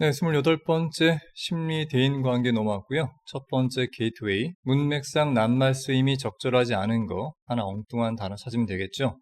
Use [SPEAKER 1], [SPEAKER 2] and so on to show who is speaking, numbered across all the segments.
[SPEAKER 1] 네, 28번째 심리 대인관계 넘어왔고요. 첫 번째 게이트웨이, 문맥상 낱말 쓰임이 적절하지 않은 거 하나 엉뚱한 단어 찾으면 되겠죠.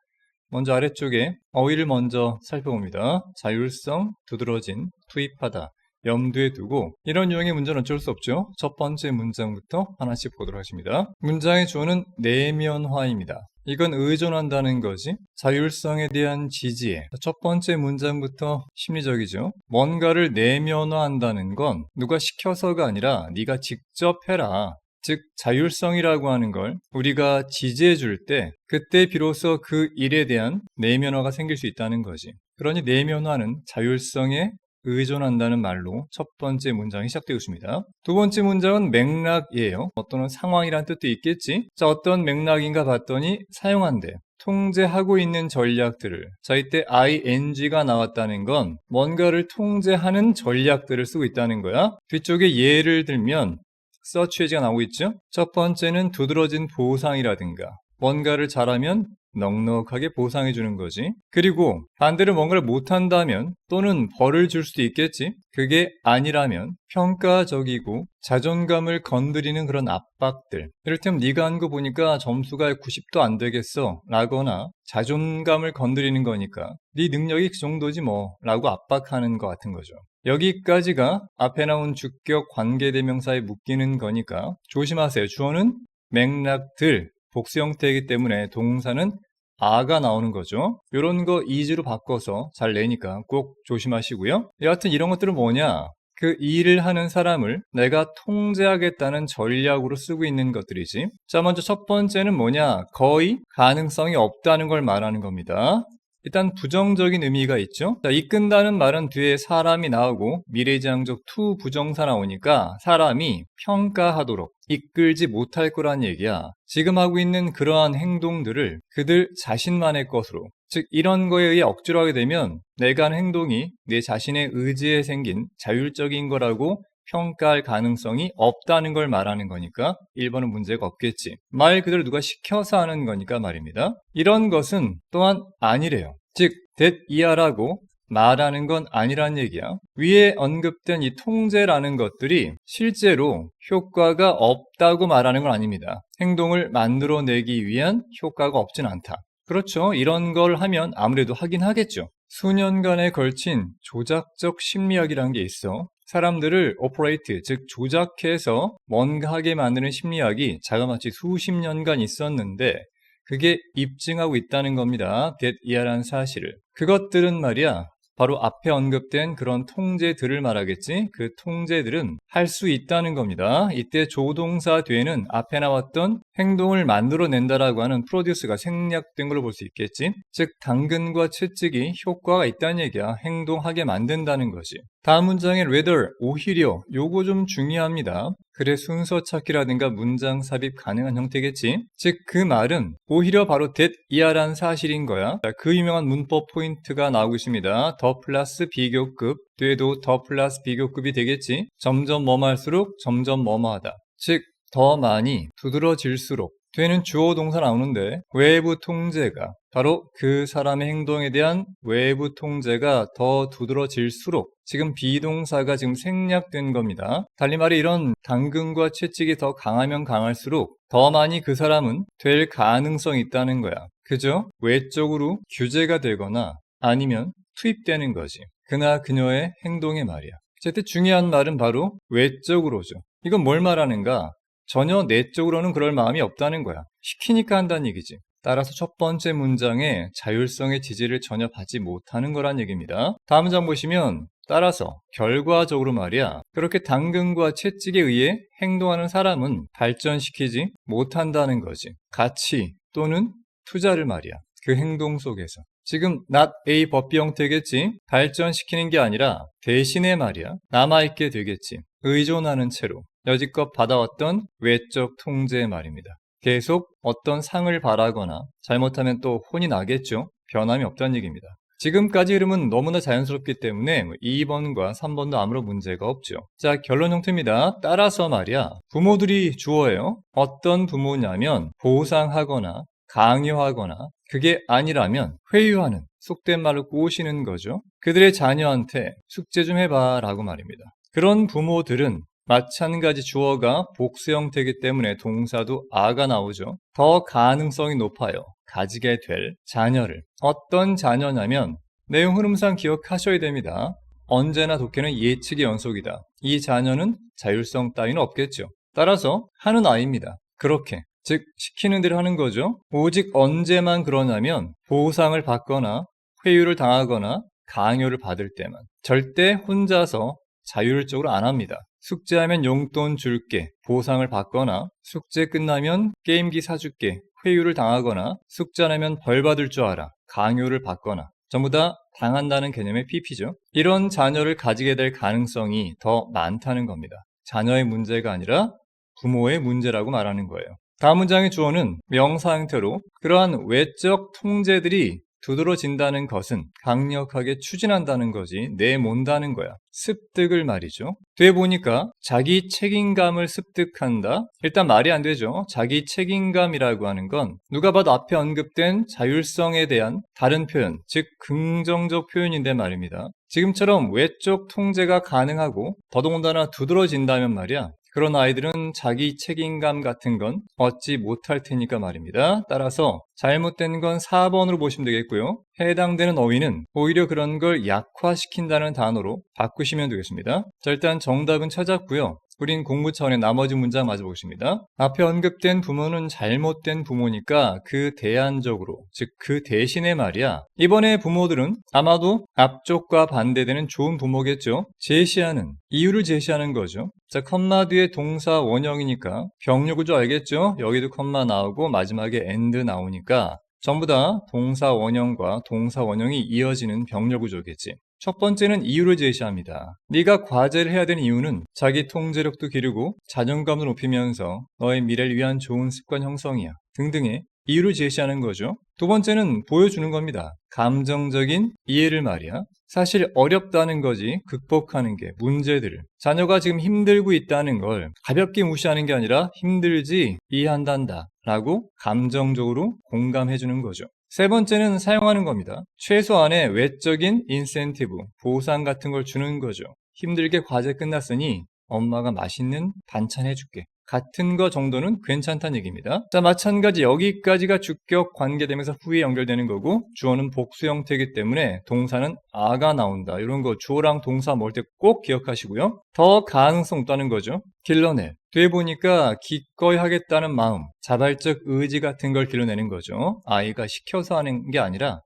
[SPEAKER 1] 먼저 아래쪽에 어휘를 먼저 살펴봅니다. 자율성, 두드러진, 투입하다, 염두에 두고 이런 유형의 문제는 어쩔 수 없죠. 첫 번째 문장부터 하나씩 보도록 하겠습니다. 문장의 주어는 내면화입니다. 이건 의존한다는 거지. 자율성에 대한 지지에 첫 번째 문장부터 심리적이죠. 뭔가를 내면화한다는 건 누가 시켜서가 아니라 네가 직접 해라. 즉 자율성이라고 하는 걸 우리가 지지해 줄 때 그때 비로소 그 일에 대한 내면화가 생길 수 있다는 거지. 그러니 내면화는 자율성에 의존한다는 말로 첫 번째 문장이 시작되고 있습니다. 두 번째 문장은 맥락이에요. 어떤 상황이란 뜻도 있겠지. 자, 어떤 맥락인가 봤더니 사용한대. 통제하고 있는 전략들을. 자, 이때 ing가 나왔다는 건 뭔가를 통제하는 전략들을 쓰고 있다는 거야. 뒤쪽에 예를 들면 서치 해지가 나오고 있죠. 첫 번째는 두드러진 보상이라든가 뭔가를 잘하면 넉넉하게 보상해 주는 거지. 그리고 반대로 뭔가를 못한다면 또는 벌을 줄 수도 있겠지. 그게 아니라면 평가적이고 자존감을 건드리는 그런 압박들. 이를테면 네가 한 거 보니까 점수가 90도 안 되겠어 라거나 자존감을 건드리는 거니까 네 능력이 그 정도지 뭐 라고 압박하는 것 같은 거죠. 여기까지가 앞에 나온 주격 관계대명사에 묶이는 거니까 조심하세요. 주어는 맥락들 복수 형태이기 때문에 동사는 아가 나오는 거죠. 이런 거 is로 바꿔서 잘 내니까 꼭 조심하시고요. 여하튼 이런 것들은 뭐냐? 그 일을 하는 사람을 내가 통제하겠다는 전략으로 쓰고 있는 것들이지. 자, 먼저 첫 번째는 뭐냐? 거의 가능성이 없다는 걸 말하는 겁니다. 일단 부정적인 의미가 있죠. 자, 이끈다는 말은 뒤에 사람이 나오고 미래지향적 to 부정사 나오니까 사람이 평가하도록 이끌지 못할 거란 얘기야. 지금 하고 있는 그러한 행동들을 그들 자신만의 것으로, 즉 이런 거에 의해 억지로 하게 되면 내가 하는 행동이 내 자신의 의지에 생긴 자율적인 거라고 평가할 가능성이 없다는 걸 말하는 거니까 1번은 문제가 없겠지. 말 그대로 누가 시켜서 하는 거니까 말입니다. 이런 것은 또한 아니래요. 즉 that 이하라고 말하는 건 아니란 얘기야. 위에 언급된 이 통제라는 것들이 실제로 효과가 없다고 말하는 건 아닙니다. 행동을 만들어내기 위한 효과가 없진 않다. 그렇죠. 이런 걸 하면 아무래도 하긴 하겠죠. 수년간에 걸친 조작적 심리학이라는 게 있어. 사람들을 오퍼레이트, 즉 조작해서 뭔가 하게 만드는 심리학이 자그마치 수십 년간 있었는데 그게 입증하고 있다는 겁니다. that 이하라는 사실을. 그것들은 말이야. 바로 앞에 언급된 그런 통제들을 말하겠지. 그 통제들은 할 수 있다는 겁니다. 이때 조동사 뒤에는 앞에 나왔던 행동을 만들어낸다라고 하는 프로듀스가 생략된 걸로 볼 수 있겠지. 즉 당근과 채찍이 효과가 있다는 얘기야. 행동하게 만든다는 거지. 다음 문장의 rather, 오히려 요거 좀 중요합니다. 글의 순서 찾기라든가 문장 삽입 가능한 형태겠지. 즉 그 말은 오히려 바로 that 이하라는 사실인 거야. 자, 그 유명한 문법 포인트가 나오고 있습니다. 더 플러스 비교급, 뒤에도 더 플러스 비교급이 되겠지. 점점 뭐할수록 점점 뭐하다. 즉 더 많이 두드러질수록 뒤에는 주어 동사 나오는데 외부 통제가 바로 그 사람의 행동에 대한 외부 통제가 더 두드러질수록 지금 비동사가 지금 생략된 겁니다. 달리 말해 이런 당근과 채찍이 더 강하면 강할수록 더 많이 그 사람은 될 가능성이 있다는 거야. 그죠? 외적으로 규제가 되거나 아니면 투입되는 거지. 그나 그녀의 행동의 말이야. 제때 중요한 말은 바로 외적으로죠. 이건 뭘 말하는가? 전혀 내적으로는 그럴 마음이 없다는 거야. 시키니까 한다는 얘기지. 따라서 첫 번째 문장에 자율성의 지지를 전혀 받지 못하는 거란 얘기입니다. 다음 문장 보시면 따라서 결과적으로 말이야. 그렇게 당근과 채찍에 의해 행동하는 사람은 발전시키지 못한다는 거지. 가치 또는 투자를 말이야. 그 행동 속에서. 지금 not A 법비 형태겠지. 발전시키는 게 아니라 대신에 말이야. 남아있게 되겠지. 의존하는 채로. 여지껏 받아왔던 외적 통제의 말입니다. 계속 어떤 상을 바라거나 잘못하면 또 혼이 나겠죠. 변함이 없다는 얘기입니다. 지금까지 흐름은 너무나 자연스럽기 때문에 2번과 3번도 아무런 문제가 없죠. 자, 결론 형태입니다. 따라서 말이야. 부모들이 주어예요. 어떤 부모냐면 보상하거나 강요하거나 그게 아니라면 회유하는 속된 말로 꼬시는 거죠. 그들의 자녀한테 숙제 좀 해봐 라고 말입니다. 그런 부모들은 마찬가지 주어가 복수 형태이기 때문에 동사도 아가 나오죠. 더 가능성이 높아요. 가지게 될 자녀를. 어떤 자녀냐면 내용 흐름상 기억하셔야 됩니다. 언제나 독해는 예측의 연속이다. 이 자녀는 자율성 따위는 없겠죠. 따라서 하는 아이입니다. 그렇게. 즉 시키는 대로 하는 거죠. 오직 언제만 그러냐면 보상을 받거나 회유를 당하거나 강요를 받을 때만. 절대 혼자서 자율적으로 안 합니다. 숙제하면 용돈 줄게, 보상을 받거나 숙제 끝나면 게임기 사줄게, 회유를 당하거나 숙제 안 하면 벌 받을 줄 알아, 강요를 받거나 전부 다 당한다는 개념의 PP죠. 이런 자녀를 가지게 될 가능성이 더 많다는 겁니다. 자녀의 문제가 아니라 부모의 문제라고 말하는 거예요. 다음 문장의 주어는 명사 형태로 그러한 외적 통제들이 두드러진다는 것은 강력하게 추진한다는 거지 내몬다는 거야. 습득을 말이죠. 뒤에 보니까 자기 책임감을 습득한다. 일단 말이 안 되죠. 자기 책임감이라고 하는 건 누가 봐도 앞에 언급된 자율성에 대한 다른 표현, 즉 긍정적 표현인데 말입니다. 지금처럼 외적 통제가 가능하고 더더군다나 두드러진다면 말이야. 그런 아이들은 자기 책임감 같은 건 얻지 못할 테니까 말입니다. 따라서 잘못된 건 4번으로 보시면 되겠고요. 해당되는 어휘는 오히려 그런 걸 약화시킨다는 단어로 바꾸시면 되겠습니다. 자, 일단 정답은 찾았고요. 우린 공부 차원의 나머지 문장 마저 보겠습니다. 앞에 언급된 부모는 잘못된 부모니까 그 대안적으로, 즉 그 대신에 말이야. 이번에 부모들은 아마도 앞쪽과 반대되는 좋은 부모겠죠. 제시하는, 이유를 제시하는 거죠. 자, 컴마 뒤에 동사 원형이니까 병력 구조 알겠죠? 여기도 컴마 나오고 마지막에 and 나오니까 전부 다 동사 원형과 동사 원형이 이어지는 병력 구조겠지. 첫 번째는 이유를 제시합니다. 네가 과제를 해야 되는 이유는 자기 통제력도 기르고 자존감도 높이면서 너의 미래를 위한 좋은 습관 형성이야. 등등의 이유를 제시하는 거죠. 두 번째는 보여주는 겁니다. 감정적인 이해를 말이야. 사실 어렵다는 거지 극복하는 게 문제들을. 자녀가 지금 힘들고 있다는 걸 가볍게 무시하는 게 아니라 힘들지 이해한단다 라고 감정적으로 공감해주는 거죠. 세 번째는 사용하는 겁니다. 최소한의 외적인 인센티브, 보상 같은 걸 주는 거죠. 힘들게 과제 끝났으니 엄마가 맛있는 반찬 해줄게. 같은 거 정도는 괜찮다는 얘기입니다. 자, 마찬가지 여기까지가 주격 관계되면서 후에 연결되는 거고 주어는 복수 형태이기 때문에 동사는 아가 나온다. 이런 거 주어랑 동사 모을 때 꼭 기억하시고요. 더 가능성 없다는 거죠. 길러낼. 뒤에 보니까 기꺼이 하겠다는 마음, 자발적 의지 같은 걸 길러내는 거죠. 아이가 시켜서 하는 게 아니라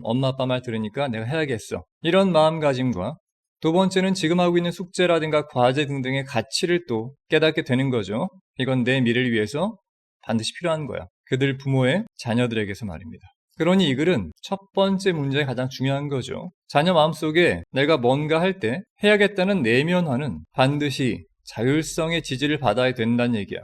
[SPEAKER 1] 엄마 아빠 말 들으니까 내가 해야겠어. 이런 마음가짐과 두 번째는 지금 하고 있는 숙제라든가 과제 등등의 가치를 또 깨닫게 되는 거죠. 이건 내 미래를 위해서 반드시 필요한 거야. 그들 부모의 자녀들에게서 말입니다. 그러니 이 글은 첫 번째 문제가 가장 중요한 거죠. 자녀 마음속에 내가 뭔가 할 때 해야겠다는 내면화는 반드시 자율성의 지지를 받아야 된다는 얘기야.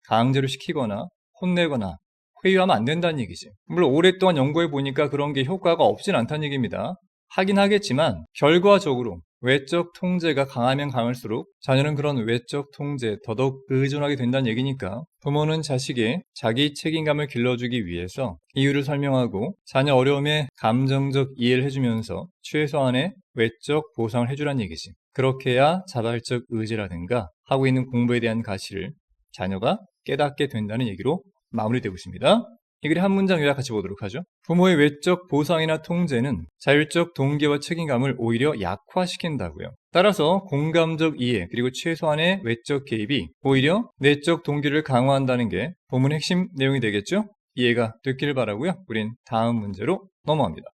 [SPEAKER 1] 강제로 시키거나 혼내거나 회유하면 안 된다는 얘기지. 물론 오랫동안 연구해 보니까 그런 게 효과가 없진 않다는 얘기입니다. 하긴 하겠지만 결과적으로 외적 통제가 강하면 강할수록 자녀는 그런 외적 통제에 더더욱 의존하게 된다는 얘기니까 부모는 자식의 자기 책임감을 길러주기 위해서 이유를 설명하고 자녀 어려움에 감정적 이해를 해주면서 최소한의 외적 보상을 해주란 얘기지. 그렇게 해야 자발적 의지라든가 하고 있는 공부에 대한 가치를 자녀가 깨닫게 된다는 얘기로 마무리되고 있습니다. 이 글의 한 문장 요약 같이 보도록 하죠. 부모의 외적 보상이나 통제는 자율적 동기와 책임감을 오히려 약화시킨다고요. 따라서 공감적 이해 그리고 최소한의 외적 개입이 오히려 내적 동기를 강화한다는 게 본문의 핵심 내용이 되겠죠? 이해가 됐기를 바라고요. 우린 다음 문제로 넘어갑니다.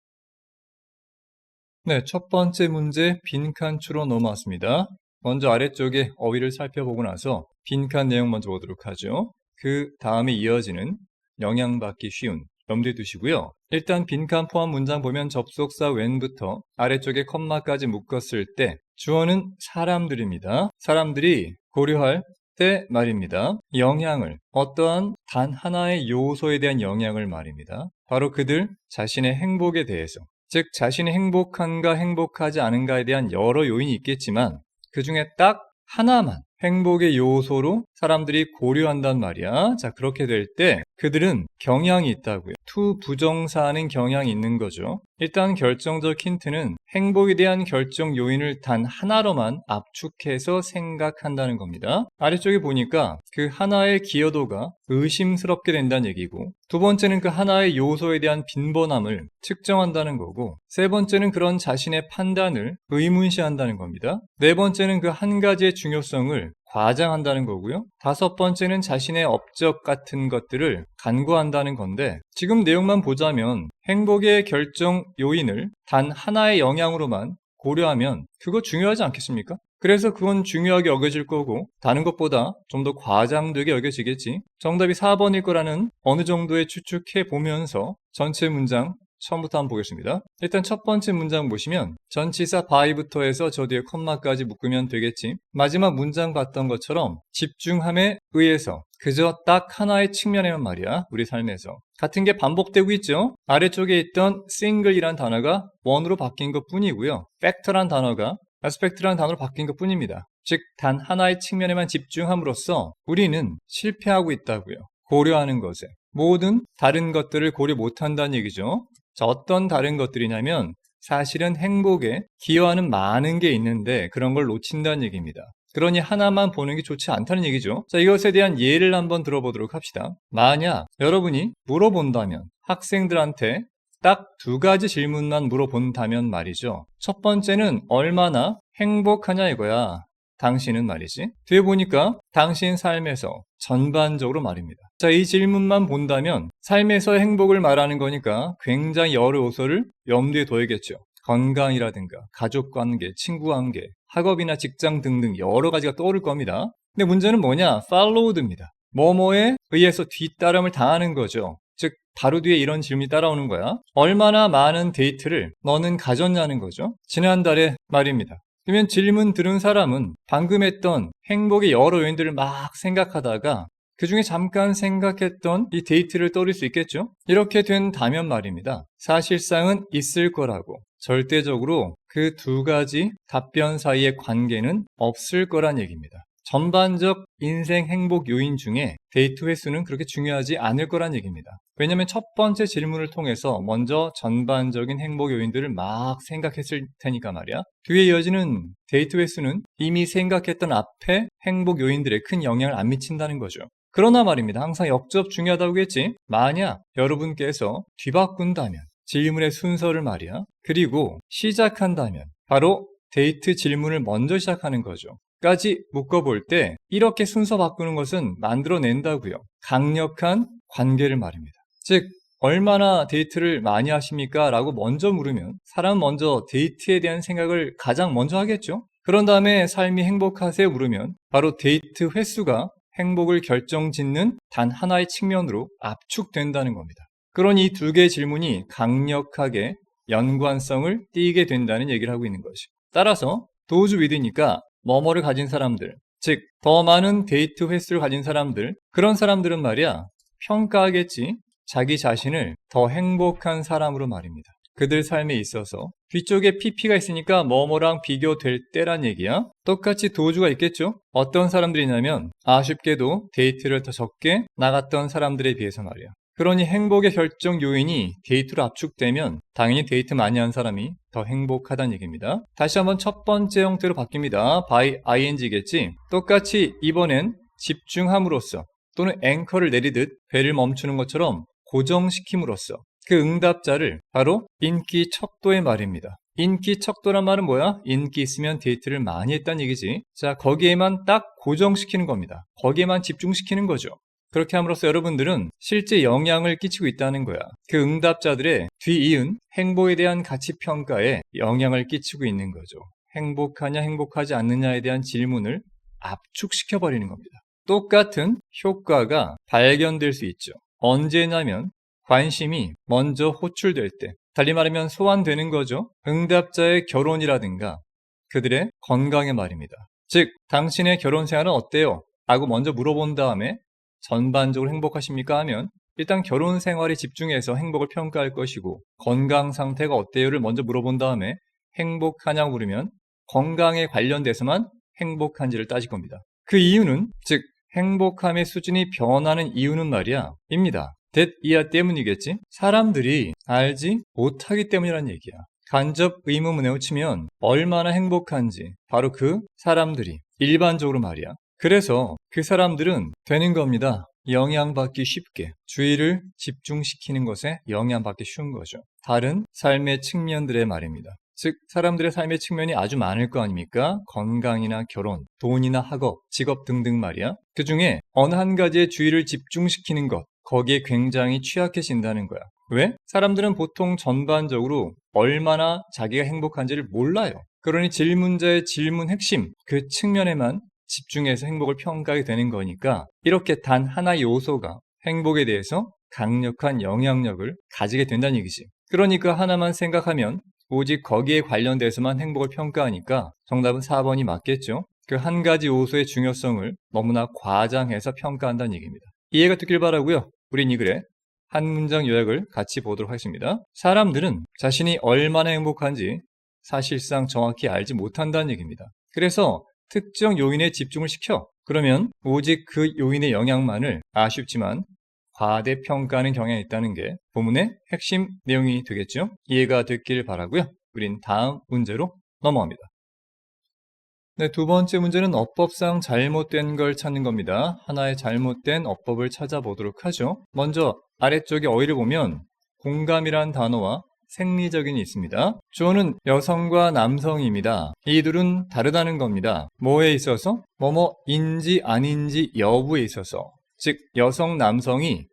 [SPEAKER 1] 네, 첫 번째 문제 빈칸추로 넘어왔습니다. 먼저 아래쪽에 어휘를 살펴보고 나서 빈칸 내용 먼저 보도록 하죠. 그 다음에 이어지는 영향받기 쉬운 염두에 두시고요. 일단 빈칸 포함 문장 보면 접속사 when부터 아래쪽에 컴마까지 묶었을 때 주어는 사람들입니다. 사람들이 고려할 때 말입니다. 영향을, 어떠한 단 하나의 요소에 대한 영향을 말입니다. 바로 그들 자신의 행복에 대해서, 즉 자신이 행복한가 행복하지 않은가에 대한 여러 요인이 있겠지만 그 중에 딱 하나만 행복의 요소로 사람들이 고려한단 말이야. 자, 그렇게 될 때 그들은 경향이 있다고요. 투 부정사하는 경향이 있는 거죠. 일단 결정적 힌트는 행복에 대한 결정 요인을 단 하나로만 압축해서 생각한다는 겁니다. 아래쪽에 보니까 그 하나의 기여도가 의심스럽게 된다는 얘기고, 두 번째는 그 하나의 요소에 대한 빈번함을 측정한다는 거고, 세 번째는 그런 자신의 판단을 의문시한다는 겁니다. 네 번째는 그 한 가지의 중요성을 과장한다는 거고요. 다섯 번째는 자신의 업적 같은 것들을 간과한다는 건데, 지금 내용만 보자면 행복의 결정 요인을 단 하나의 영향으로만 고려하면 그거 중요하지 않겠습니까? 그래서 그건 중요하게 여겨질 거고, 다른 것보다 좀 더 과장되게 여겨지겠지. 정답이 4번일 거라는 어느 정도의 추측해 보면서 전체 문장 처음부터 한번 보겠습니다. 일단 첫 번째 문장 보시면 전치사 by부터 해서 저 뒤에 콤마까지 묶으면 되겠지. 마지막 문장 봤던 것처럼 집중함에 의해서 그저 딱 하나의 측면에만 말이야. 우리 삶에서 같은 게 반복되고 있죠. 아래쪽에 있던 single이란 단어가 one으로 바뀐 것 뿐이고요. factor란 단어가 aspect라는 단어로 바뀐 것 뿐입니다. 즉 단 하나의 측면에만 집중함으로써 우리는 실패하고 있다고요. 고려하는 것에 모든 다른 것들을 고려 못한다는 얘기죠. 자, 어떤 다른 것들이냐면 사실은 행복에 기여하는 많은 게 있는데 그런 걸 놓친다는 얘기입니다. 그러니 하나만 보는 게 좋지 않다는 얘기죠. 자, 이것에 대한 예를 한번 들어보도록 합시다. 만약 여러분이 물어본다면, 학생들한테 딱 두 가지 질문만 물어본다면 말이죠. 첫 번째는 얼마나 행복하냐 이거야. 당신은 말이지. 뒤에 보니까 당신 삶에서 전반적으로 말입니다. 자, 이 질문만 본다면 삶에서의 행복을 말하는 거니까 굉장히 여러 요소를 염두에 둬야겠죠. 건강이라든가 가족관계, 친구관계, 학업이나 직장 등등 여러 가지가 떠오를 겁니다. 근데 문제는 뭐냐? followed입니다. 뭐뭐에 의해서 뒤따름을 당하는 거죠. 즉 바로 뒤에 이런 질문이 따라오는 거야. 얼마나 많은 데이트를 너는 가졌냐는 거죠. 지난달에 말입니다. 그러면 질문 들은 사람은 방금 했던 행복의 여러 요인들을 막 생각하다가 그 중에 잠깐 생각했던 이 데이트를 떠올릴 수 있겠죠? 이렇게 된다면 말입니다. 사실상은 있을 거라고, 절대적으로 그 두 가지 답변 사이의 관계는 없을 거란 얘기입니다. 전반적 인생 행복 요인 중에 데이트 횟수는 그렇게 중요하지 않을 거란 얘기입니다. 왜냐하면 첫 번째 질문을 통해서 먼저 전반적인 행복 요인들을 막 생각했을 테니까 말이야. 뒤에 이어지는 데이트 횟수는 이미 생각했던 앞에 행복 요인들에 큰 영향을 안 미친다는 거죠. 그러나 말입니다. 항상 역접 중요하다고 했지. 만약 여러분께서 뒤바꾼다면, 질문의 순서를 말이야. 그리고 시작한다면 바로 데이트 질문을 먼저 시작하는 거죠. 까지 묶어볼 때 이렇게 순서 바꾸는 것은 만들어낸다고요. 강력한 관계를 말입니다. 즉 얼마나 데이트를 많이 하십니까? 라고 먼저 물으면 사람은 먼저 데이트에 대한 생각을 가장 먼저 하겠죠. 그런 다음에 삶이 행복하세요? 물으면 바로 데이트 횟수가 행복을 결정짓는 단 하나의 측면으로 압축된다는 겁니다. 그러니 이 두 개의 질문이 강력하게 연관성을 띠게 된다는 얘기를 하고 있는 것이. 따라서 도우즈 위드니까 뭐뭐를 가진 사람들, 즉 더 많은 데이트 횟수를 가진 사람들, 그런 사람들은 말이야 평가하겠지. 자기 자신을 더 행복한 사람으로 말입니다. 그들 삶에 있어서 뒤쪽에 PP가 있으니까 뭐뭐랑 비교될 때란 얘기야. 똑같이 도주가 있겠죠. 어떤 사람들이냐면 아쉽게도 데이트를 더 적게 나갔던 사람들에 비해서 말이야. 그러니 행복의 결정 요인이 데이트로 압축되면 당연히 데이트 많이 한 사람이 더 행복하다는 얘기입니다. 다시 한번 첫 번째 형태로 바뀝니다. by ing겠지. 똑같이 이번엔 집중함으로써 또는 앵커를 내리듯 배를 멈추는 것처럼 고정시킴으로써 그 응답자를 바로 인기 척도의 말입니다. 인기 척도란 말은 뭐야? 인기 있으면 데이트를 많이 했다는 얘기지. 자, 거기에만 딱 고정시키는 겁니다. 거기에만 집중시키는 거죠. 그렇게 함으로써 여러분들은 실제 영향을 끼치고 있다는 거야. 그 응답자들의 뒤이은 행복에 대한 가치평가에 영향을 끼치고 있는 거죠. 행복하냐 행복하지 않느냐에 대한 질문을 압축시켜버리는 겁니다. 똑같은 효과가 발견될 수 있죠. 언제냐면 관심이 먼저 호출될 때, 달리 말하면 소환되는 거죠. 응답자의 결혼이라든가 그들의 건강의 말입니다. 즉 당신의 결혼 생활은 어때요? 라고 먼저 물어본 다음에 전반적으로 행복하십니까? 하면 일단 결혼 생활에 집중해서 행복을 평가할 것이고, 건강 상태가 어때요를 먼저 물어본 다음에 행복하냐고 물으면 건강에 관련돼서만 행복한지를 따질 겁니다. 그 이유는, 즉 행복함의 수준이 변하는 이유는 말이야 입니다. that 이하 때문이겠지. 사람들이 알지 못하기 때문이란 얘기야. 간접 의문문에 치면 얼마나 행복한지 바로 그 사람들이 일반적으로 말이야. 그래서 그 사람들은 되는 겁니다. 영향받기 쉽게, 주의를 집중시키는 것에 영향받기 쉬운 거죠. 다른 삶의 측면들의 말입니다. 즉 사람들의 삶의 측면이 아주 많을 거 아닙니까? 건강이나 결혼, 돈이나 학업, 직업 등등 말이야. 그 중에 어느 한 가지에 주의를 집중시키는 것, 거기에 굉장히 취약해진다는 거야. 왜? 사람들은 보통 전반적으로 얼마나 자기가 행복한지를 몰라요. 그러니 질문자의 질문 핵심, 그 측면에만 집중해서 행복을 평가하게 되는 거니까 이렇게 단 하나의 요소가 행복에 대해서 강력한 영향력을 가지게 된다는 얘기지. 그러니까 하나만 생각하면 오직 거기에 관련돼서만 행복을 평가하니까 정답은 4번이 맞겠죠. 그 한 가지 요소의 중요성을 너무나 과장해서 평가한다는 얘기입니다. 이해가 됐길 바라고요. 우린 이 글에 한 문장 요약을 같이 보도록 하겠습니다. 사람들은 자신이 얼마나 행복한지 사실상 정확히 알지 못한다는 얘기입니다. 그래서 특정 요인에 집중을 시켜. 그러면 오직 그 요인의 영향만을 아쉽지만 과대평가하는 경향이 있다는 게 본문의 핵심 내용이 되겠죠. 이해가 됐길 바라고요. 우린 다음 문제로 넘어갑니다. 네, 두 번째 문제는 어법상 잘못된 걸 찾는 겁니다. 하나의 잘못된 어법을 찾아보도록 하죠. 먼저 아래쪽에 어휘를 보면 공감이란 단어와 생리적인이 있습니다. 주어는 여성과 남성입니다. 이 둘은 다르다는 겁니다. 뭐에 있어서? 뭐뭐인지 아닌지 여부에 있어서. 즉 여성, 남성이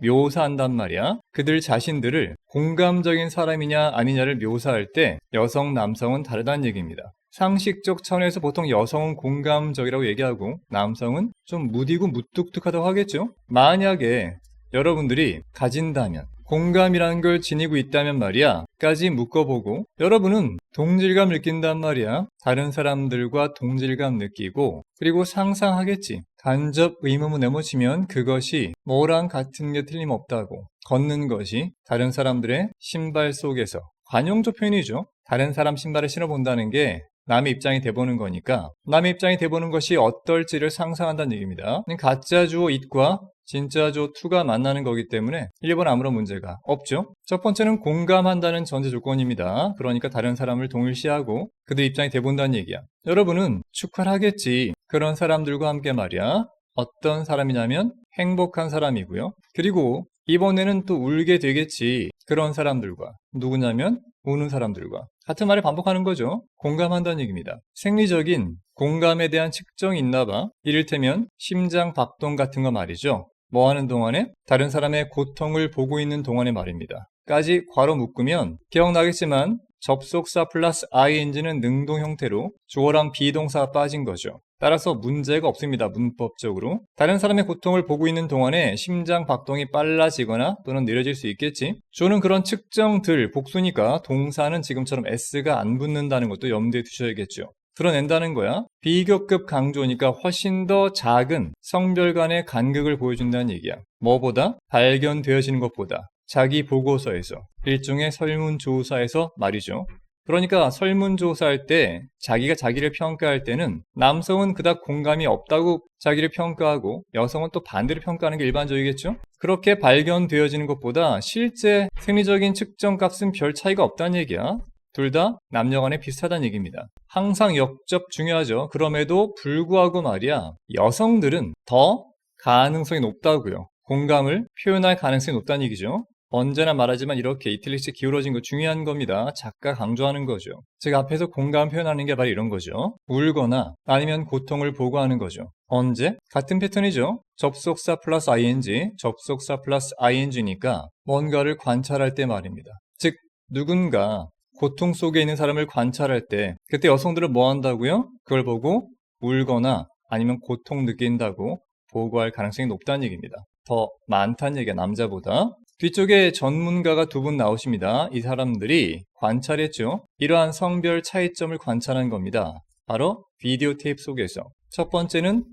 [SPEAKER 1] 묘사한단 말이야. 그들 자신들을 공감적인 사람이냐 아니냐를 묘사할 때 여성, 남성은 다르다는 얘기입니다. 상식적 차원에서 보통 여성은 공감적이라고 얘기하고 남성은 좀 무디고 무뚝뚝하다고 하겠죠. 만약에 여러분들이 가진다면, 공감이라는 걸 지니고 있다면 말이야 까지 묶어보고 여러분은 동질감 느낀단 말이야. 다른 사람들과 동질감 느끼고 그리고 상상하겠지. 간접 의문문 내모치면 그것이 뭐랑 같은 게 틀림없다고. 걷는 것이 다른 사람들의 신발 속에서, 관용적 표현이죠. 다른 사람 신발을 신어본다는 게 남의 입장이 돼보는 거니까 남의 입장이 돼보는 것이 어떨지를 상상한다는 얘기입니다. 가짜 주어 it과 진짜 주어 to가 만나는 거기 때문에 1번 아무런 문제가 없죠. 첫 번째는 공감한다는 전제 조건입니다. 그러니까 다른 사람을 동일시하고 그들 입장이 돼본다는 얘기야. 여러분은 축하를 하겠지. 그런 사람들과 함께 말이야. 어떤 사람이냐면 행복한 사람이고요. 그리고 이번에는 또 울게 되겠지. 그런 사람들과. 누구냐면 우는 사람들과. 같은 말을 반복하는 거죠. 공감한다는 얘기입니다. 생리적인 공감에 대한 측정이 있나 봐. 이를테면 심장 박동 같은 거 말이죠. 뭐 하는 동안에? 다른 사람의 고통을 보고 있는 동안에 말입니다. 까지 괄호 묶으면 기억나겠지만 접속사 플러스 ing는 능동 형태로 주어랑 비동사가 빠진 거죠. 따라서 문제가 없습니다. 문법적으로. 다른 사람의 고통을 보고 있는 동안에 심장 박동이 빨라지거나 또는 느려질 수 있겠지. 주어는 그런 측정들, 복수니까 동사는 지금처럼 s가 안 붙는다는 것도 염두에 두셔야겠죠. 드러낸다는 거야. 비교급 강조니까 훨씬 더 작은 성별 간의 간극을 보여준다는 얘기야. 뭐보다? 발견되어지는 것보다. 자기 보고서에서, 일종의 설문조사에서 말이죠. 그러니까 설문조사할 때 자기가 자기를 평가할 때는 남성은 그닥 공감이 없다고 자기를 평가하고 여성은 또 반대로 평가하는 게 일반적이겠죠? 그렇게 발견되어지는 것보다 실제 생리적인 측정 값은 별 차이가 없다는 얘기야. 둘 다 남녀 간에 비슷하다는 얘기입니다. 항상 역접 중요하죠. 그럼에도 불구하고 말이야. 여성들은 더 가능성이 높다고요. 공감을 표현할 가능성이 높다는 얘기죠. 언제나 말하지만 이렇게 이틀리시 기울어진 거 중요한 겁니다. 작가 강조하는 거죠. 즉 앞에서 공감 표현하는 게 바로 이런 거죠. 울거나 아니면 고통을 보고하는 거죠. 언제? 같은 패턴이죠. 접속사 플러스 ing, 접속사 플러스 ing니까 뭔가를 관찰할 때 말입니다. 즉 누군가 고통 속에 있는 사람을 관찰할 때 그때 여성들은 뭐 한다고요? 그걸 보고 울거나 아니면 고통 느낀다고 보고할 가능성이 높다는 얘기입니다. 더 많다는 얘기가 남자보다. 뒤쪽에 전문가가 두 분 나오십니다. 이 사람들이 관찰했죠. 이러한 성별 차이점을 관찰한 겁니다. 바로 비디오 테이프 속에서. 첫 번째는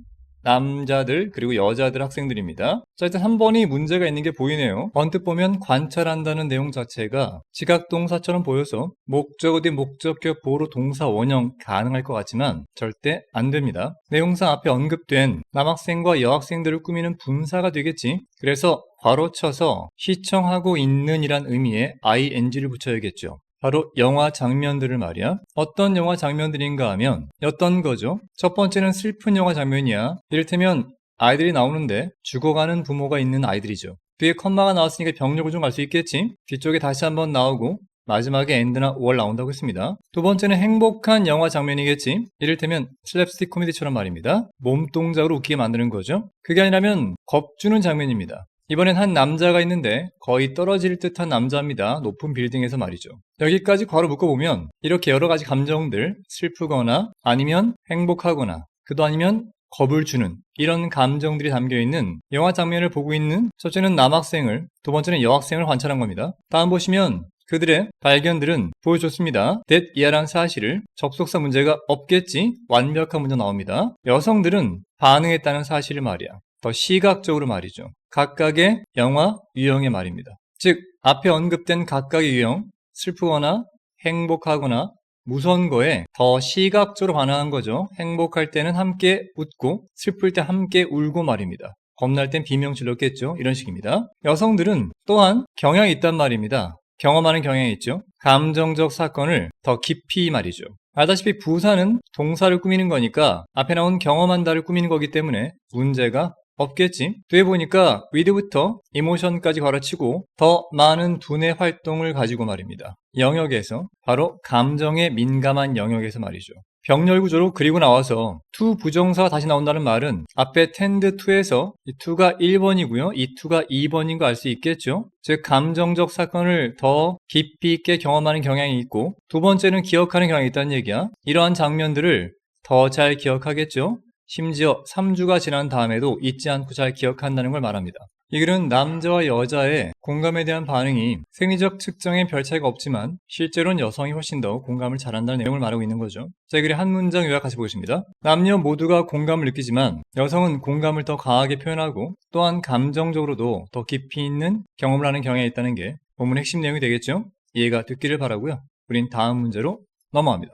[SPEAKER 1] 남자들 그리고 여자들 학생들입니다. 자, 일단 3번이 문제가 있는 게 보이네요. 언뜻 보면 관찰한다는 내용 자체가 지각동사처럼 보여서 목적어 뒤 목적격 보호로 동사 원형 가능할 것 같지만 절대 안 됩니다. 내용상 앞에 언급된 남학생과 여학생들을 꾸미는 분사가 되겠지. 그래서 괄호 쳐서 시청하고 있는 이란 의미의 ing를 붙여야겠죠. 바로 영화 장면들을 말이야. 어떤 영화 장면들인가 하면 어떤 거죠? 첫 번째는 슬픈 영화 장면이야. 이를테면 아이들이 나오는데 죽어가는 부모가 있는 아이들이죠. 뒤에 컴마가 나왔으니까 병력을 좀 알 수 있겠지? 뒤쪽에 다시 한번 나오고 마지막에 엔드나 월 나온다고 했습니다. 두 번째는 행복한 영화 장면이겠지? 이를테면 슬랩스틱 코미디처럼 말입니다. 몸동작으로 웃기게 만드는 거죠. 그게 아니라면 겁주는 장면입니다. 이번엔 한 남자가 있는데 거의 떨어질 듯한 남자입니다. 높은 빌딩에서 말이죠. 여기까지 괄호 묶어보면 이렇게 여러 가지 감정들, 슬프거나 아니면 행복하거나 그도 아니면 겁을 주는 이런 감정들이 담겨있는 영화 장면을 보고 있는 첫째는 남학생을, 두 번째는 여학생을 관찰한 겁니다. 다음 보시면 그들의 발견들은 보여줬습니다. that 이하란 사실을 접속사 문제가 없겠지? 완벽한 문제 나옵니다. 여성들은 반응했다는 사실을 말이야. 더 시각적으로 말이죠. 각각의 영화 유형의 말입니다. 즉 앞에 언급된 각각의 유형, 슬프거나 행복하거나 무서운 거에 더 시각적으로 반응한 거죠. 행복할 때는 함께 웃고 슬플 때 함께 울고 말입니다. 겁날 땐 비명질 넣겠죠. 이런 식입니다. 여성들은 또한 경향이 있단 말입니다. 경험하는 경향이 있죠. 감정적 사건을 더 깊이 말이죠. 알다시피 부사는 동사를 꾸미는 거니까 앞에 나온 경험한다를 꾸미는 거기 때문에 문제가 없겠지. 뒤에 보니까 with부터 emotion까지 걸어치고 더 많은 두뇌 활동을 가지고 말입니다. 영역에서 바로 감정에 민감한 영역에서 말이죠. 병렬 구조로 그리고 나와서 to 부정사가 다시 나온다는 말은 앞에 tend to에서 이 to가 1번이고요. 이 to가 2번인 거 알 수 있겠죠. 즉 감정적 사건을 더 깊이 있게 경험하는 경향이 있고 두 번째는 기억하는 경향이 있다는 얘기야. 이러한 장면들을 더 잘 기억하겠죠. 심지어 3주가 지난 다음에도 잊지 않고 잘 기억한다는 걸 말합니다. 이 글은 남자와 여자의 공감에 대한 반응이 생리적 측정에 별 차이가 없지만 실제로는 여성이 훨씬 더 공감을 잘한다는 내용을 말하고 있는 거죠. 자, 이 글의 한 문장 요약 같이 보겠습니다. 남녀 모두가 공감을 느끼지만 여성은 공감을 더 강하게 표현하고 또한 감정적으로도 더 깊이 있는 경험을 하는 경향이 있다는 게 본문의 핵심 내용이 되겠죠. 이해가 됐기를 바라고요. 우린 다음 문제로 넘어갑니다.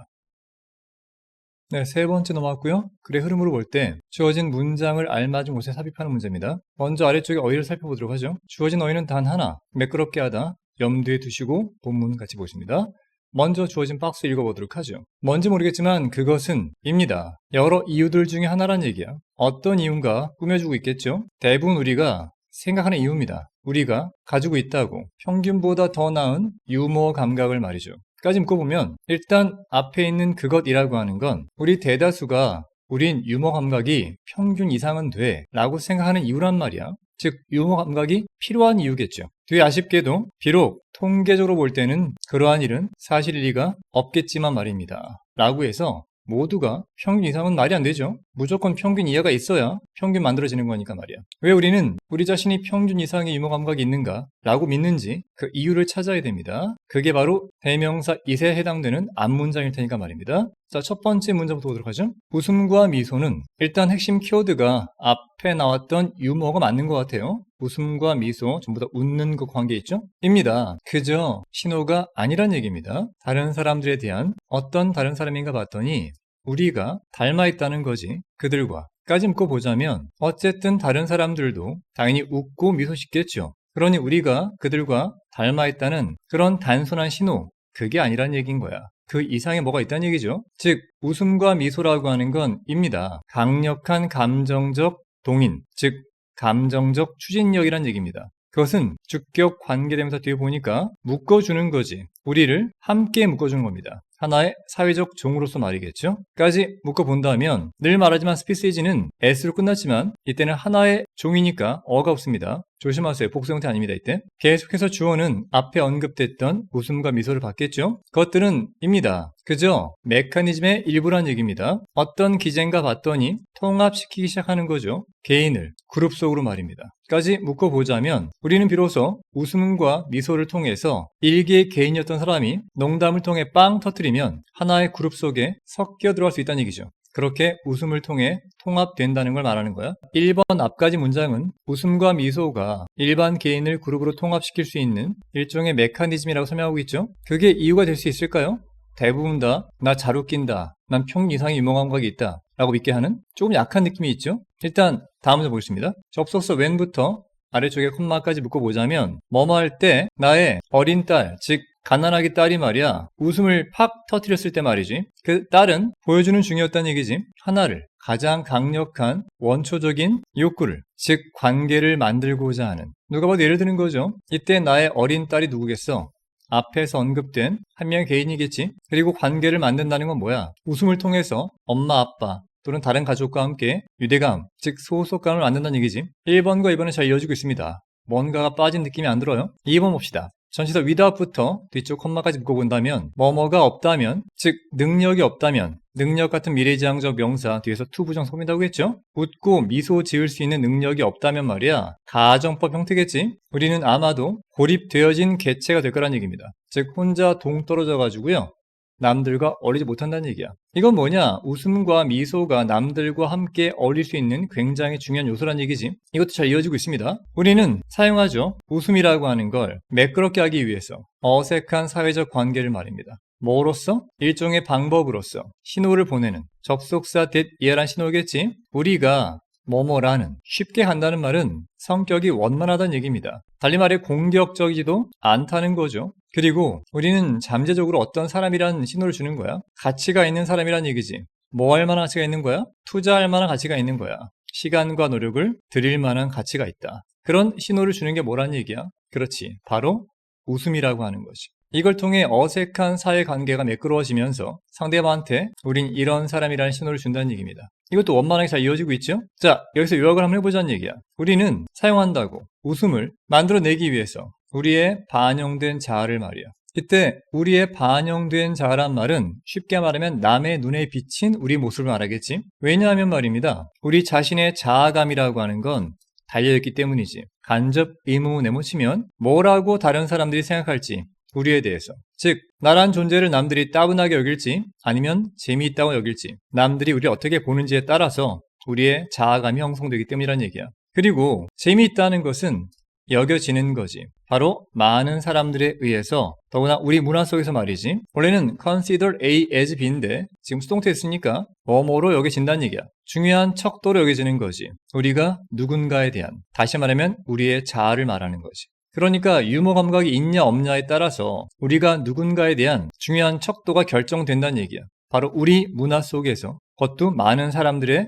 [SPEAKER 1] 네, 세 번째 넘어왔고요. 글의 흐름으로 볼 때 주어진 문장을 알맞은 곳에 삽입하는 문제입니다. 먼저 아래쪽에 어휘를 살펴보도록 하죠. 주어진 어휘는 단 하나, 매끄럽게 하다, 염두에 두시고 본문 같이 보십니다. 먼저 주어진 박스 읽어보도록 하죠. 뭔지 모르겠지만 그것은 입니다. 여러 이유들 중에 하나란 얘기야. 어떤 이유인가 꾸며주고 있겠죠. 대부분 우리가 생각하는 이유입니다. 우리가 가지고 있다고 평균보다 더 나은 유머 감각을 말이죠. 까지 묶어보면 일단 앞에 있는 그것이라고 하는 건 우리 대다수가 우린 유머 감각이 평균 이상은 돼 라고 생각하는 이유란 말이야. 즉 유머 감각이 필요한 이유겠죠. 뒤에 아쉽게도 비록 통계적으로 볼 때는 그러한 일은 사실일 리가 없겠지만 말입니다. 라고 해서 모두가 평균 이상은 말이 안 되죠. 무조건 평균 이하가 있어야 평균 만들어지는 거니까 말이야. 왜 우리는 우리 자신이 평균 이상의 유머 감각이 있는가 라고 믿는지 그 이유를 찾아야 됩니다. 그게 바로 대명사 it에 해당되는 앞문장일 테니까 말입니다. 자, 첫 번째 문장부터 보도록 하죠. 웃음과 미소는 일단 핵심 키워드가 앞에 나왔던 유머가 맞는 것 같아요. 웃음과 미소 전부 다 웃는 그 관계 있죠? 입니다. 그저 신호가 아니란 얘기입니다. 다른 사람들에 대한 어떤 다른 사람인가 봤더니 우리가 닮아 있다는 거지. 그들과 까지 묶어보자면 어쨌든 다른 사람들도 당연히 웃고 미소 짓겠죠. 그러니 우리가 그들과 닮아 있다는 그런 단순한 신호, 그게 아니란 얘기인 거야. 그 이상에 뭐가 있다는 얘기죠. 즉 웃음과 미소라고 하는 건 입니다. 강력한 감정적 동인, 즉 감정적 추진력이란 얘기입니다. 그것은 주격 관계대명사 뒤에 보니까 묶어주는 거지. 우리를 함께 묶어주는 겁니다. 하나의 사회적 종으로서 말이겠죠. 까지 묶어본다면 늘 말하지만 스피시지는 S로 끝났지만 이때는 하나의 종이니까 어가 없습니다. 조심하세요. 복수 형태 아닙니다. 이때 계속해서 주어는 앞에 언급됐던 웃음과 미소를 받겠죠. 그것들은 입니다. 그저 메커니즘의 일부란 얘기입니다. 어떤 기쟁과 봤더니 통합시키기 시작하는 거죠. 개인을 그룹 속으로 말입니다. 까지 묶어보자면 우리는 비로소 웃음과 미소를 통해서 일개의 개인이었던 사람이 농담을 통해 빵 터뜨리면 하나의 그룹 속에 섞여 들어갈 수 있다는 얘기죠. 그렇게 웃음을 통해 통합된다는 걸 말하는 거야. 1번 앞까지 문장은 웃음과 미소가 일반 개인을 그룹으로 통합시킬 수 있는 일종의 메커니즘이라고 설명하고 있죠. 그게 이유가 될 수 있을까요? 대부분 다 나 잘 웃긴다, 난 평균 이상의 유머 감각이 있다 라고 믿게 하는 조금 약한 느낌이 있죠. 일단 다음 문제 보겠습니다. 접속사 when부터 아래쪽에 콤마까지 묶어보자면 뭐뭐 할 때 나의 어린 딸, 즉 갓난아기 딸이 말이야 웃음을 팍 터뜨렸을 때 말이지, 그 딸은 보여주는 중이었다는 얘기지. 하나를, 가장 강력한 원초적인 욕구를, 즉 관계를 만들고자 하는, 누가 봐도 예를 드는 거죠. 이때 나의 어린 딸이 누구겠어? 앞에서 언급된 한 명의 개인이겠지. 그리고 관계를 만든다는 건 뭐야? 웃음을 통해서 엄마, 아빠 또는 다른 가족과 함께 유대감, 즉 소속감을 만든다는 얘기지. 1번과 2번은 잘 이어지고 있습니다. 뭔가가 빠진 느낌이 안 들어요? 2번 봅시다. 전치사 without부터 뒤쪽 콤마까지 묶어본다면 뭐뭐가 없다면, 즉 능력이 없다면, 능력 같은 미래지향적 명사 뒤에서 to 부정 소민다고 했죠? 웃고 미소 지을 수 있는 능력이 없다면 말이야 가정법 형태겠지? 우리는 아마도 고립되어진 개체가 될 거란 얘기입니다. 즉 혼자 동떨어져 가지고요 남들과 어울리지 못한다는 얘기야. 이건 뭐냐? 웃음과 미소가 남들과 함께 어울릴 수 있는 굉장히 중요한 요소란 얘기지. 이것도 잘 이어지고 있습니다. 우리는 사용하죠. 웃음이라고 하는 걸 매끄럽게 하기 위해서 어색한 사회적 관계를 말입니다. 뭐로써? 일종의 방법으로서 신호를 보내는 접속사 that이란 신호겠지. 우리가 뭐뭐라는, 쉽게 한다는 말은 성격이 원만하다는 얘기입니다. 달리 말해 공격적이지도 않다는 거죠. 그리고 우리는 잠재적으로 어떤 사람이라는 신호를 주는 거야. 가치가 있는 사람이란 얘기지. 뭐 할 만한 가치가 있는 거야? 투자할 만한 가치가 있는 거야. 시간과 노력을 들일 만한 가치가 있다. 그런 신호를 주는 게 뭐란 얘기야? 그렇지, 바로 웃음이라고 하는 거지. 이걸 통해 어색한 사회관계가 매끄러워지면서 상대방한테 우린 이런 사람이라는 신호를 준다는 얘기입니다. 이것도 원만하게 잘 이어지고 있죠? 자, 여기서 요약을 한번 해보자는 얘기야. 우리는 사용한다고 웃음을 만들어내기 위해서 우리의 반영된 자아를 말이야. 이때 우리의 반영된 자아란 말은 쉽게 말하면 남의 눈에 비친 우리 모습을 말하겠지. 왜냐하면 말입니다, 우리 자신의 자아감이라고 하는 건 달려있기 때문이지. 간접 의문에 묻히면 뭐라고 다른 사람들이 생각할지, 우리에 대해서, 즉 나란 존재를 남들이 따분하게 여길지 아니면 재미있다고 여길지, 남들이 우리를 어떻게 보는지에 따라서 우리의 자아감이 형성되기 때문이라는 얘기야. 그리고 재미있다는 것은 여겨지는 거지. 바로 많은 사람들에 의해서, 더구나 우리 문화 속에서 말이지, 원래는 consider A as B인데 지금 수동태 했으니까 뭐뭐로 여겨진다는 얘기야. 중요한 척도로 여겨지는 거지. 우리가 누군가에 대한, 다시 말하면 우리의 자아를 말하는 거지. 그러니까 유머 감각이 있냐 없냐에 따라서 우리가 누군가에 대한 중요한 척도가 결정된다는 얘기야. 바로 우리 문화 속에서, 그것도 많은 사람들에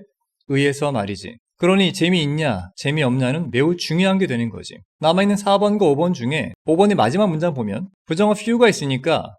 [SPEAKER 1] 의해서 말이지. 그러니 재미있냐 재미없냐는 매우 중요한 게 되는 거지. 남아있는 4번과 5번 중에 5번의 마지막 문장 보면 부정어 few가 있으니까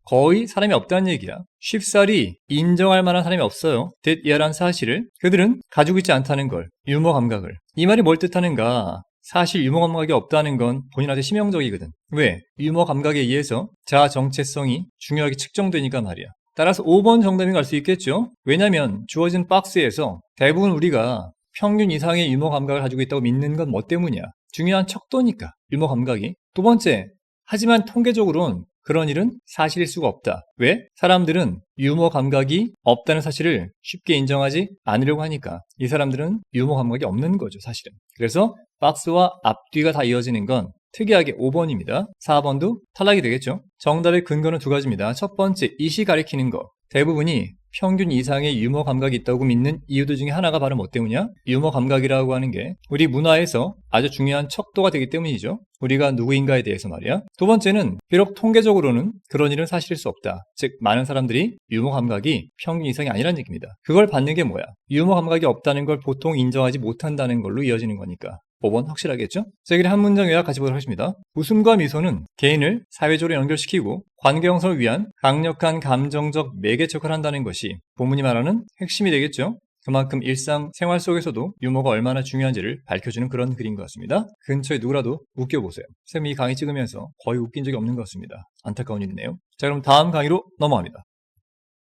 [SPEAKER 1] 거의 사람이 없다는 얘기야. 쉽사리 인정할 만한 사람이 없어요. that이라는 사실을 그들은 가지고 있지 않다는 걸, 유머 감각을. 이 말이 뭘 뜻하는가? 사실 유머 감각이 없다는 건 본인한테 치명적이거든. 왜? 유머 감각에 의해서 자아 정체성이 중요하게 측정되니까 말이야. 따라서 5번 정답이 갈 수 있겠죠? 왜냐면 주어진 박스에서 대부분 우리가 평균 이상의 유머 감각을 가지고 있다고 믿는 건 뭐 때문이야? 중요한 척도니까, 유머 감각이. 두 번째, 하지만 통계적으로는 그런 일은 사실일 수가 없다. 왜? 사람들은 유머 감각이 없다는 사실을 쉽게 인정하지 않으려고 하니까. 이 사람들은 유머 감각이 없는 거죠, 사실은. 그래서 박스와 앞뒤가 다 이어지는 건 특이하게 5번입니다. 4번도 탈락이 되겠죠. 정답의 근거는 두 가지입니다. 첫 번째, 이시 가리키는 거. 대부분이 평균 이상의 유머 감각이 있다고 믿는 이유들 중에 하나가 바로 뭐 때문이야? 유머 감각이라고 하는 게 우리 문화에서 아주 중요한 척도가 되기 때문이죠. 우리가 누구인가에 대해서 말이야. 두 번째는 비록 통계적으로는 그런 일은 사실일 수 없다. 즉 많은 사람들이 유머 감각이 평균 이상이 아니라는 얘기입니다. 그걸 받는 게 뭐야? 유머 감각이 없다는 걸 보통 인정하지 못한다는 걸로 이어지는 거니까. 5번 확실하겠죠? 자, 여기 한 문장 요약 같이 보도록 하겠습니다. 웃음과 미소는 개인을 사회적으로 연결시키고 관계 형성을 위한 강력한 감정적 매개체 역할을 한다는 것이 본문이 말하는 핵심이 되겠죠? 그만큼 일상 생활 속에서도 유머가 얼마나 중요한지를 밝혀주는 그런 글인 것 같습니다. 근처에 누구라도 웃겨보세요. 쌤이 이 강의 찍으면서 거의 웃긴 적이 없는 것 같습니다. 안타까운 일이네요. 자, 그럼 다음 강의로 넘어갑니다.